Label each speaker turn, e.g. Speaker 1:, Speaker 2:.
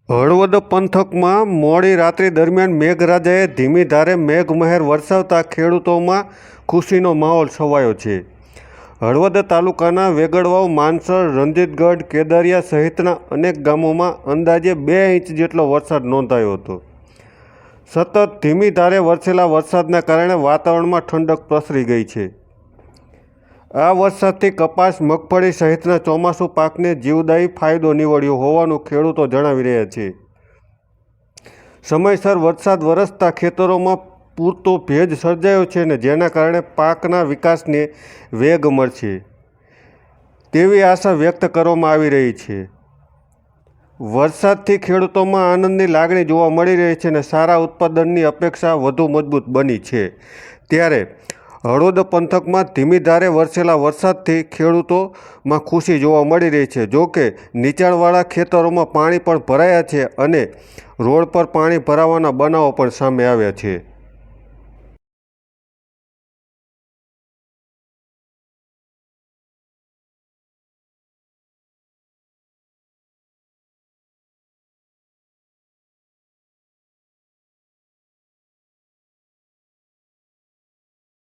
Speaker 1: હળવદ પંથકમાં મોડી રાત્રિ દરમિયાન મેઘરાજાએ ધીમી ધારે મેઘમહેર વરસાવતા ખેડૂતોમાં ખુશીનો માહોલ છવાયો છે. હળવદ તાલુકાના વેગડવાવ, માનસર, રણજીતગઢ, કેદારિયા સહિતના અનેક ગામોમાં અંદાજે 2 ઇંચ જેટલો વરસાદ નોંધાયો હતો. સતત ધીમી ધારે વરસેલા વરસાદના કારણે વાતાવરણમાં ઠંડક પ્રસરી ગઈ છે. આ વરસાદથી કપાસ, મગફળી સહિતના ચોમાસુ પાકને જીવદાયી ફાયદો નીવડ્યો હોવાનું ખેડૂતો જણાવી રહ્યા છે. સમયસર વરસાદ વરસતા ખેતરોમાં પૂરતો ભેજ સર્જાયો છે અને જેના કારણે પાકના વિકાસને વેગ મળશે તેવી આશા વ્યક્ત કરવામાં આવી રહી છે. વરસાદથી ખેડૂતોમાં આનંદની લાગણી જોવા મળી રહી છે અને સારા ઉત્પાદનની અપેક્ષા વધુ મજબૂત બની છે. ત્યારે હળવદ પંથકમાં ધીમી ધારે વરસેલા વરસાદથી ખેડૂતોમાં ખુશી જોવા મળી રહી છે. જો કે નીચાણવાળા ખેતરોમાં પાણી પણ ભરાયા છે અને રોડ પર પાણી ભરાવાના બનાવો પણ સામે આવ્યા છે.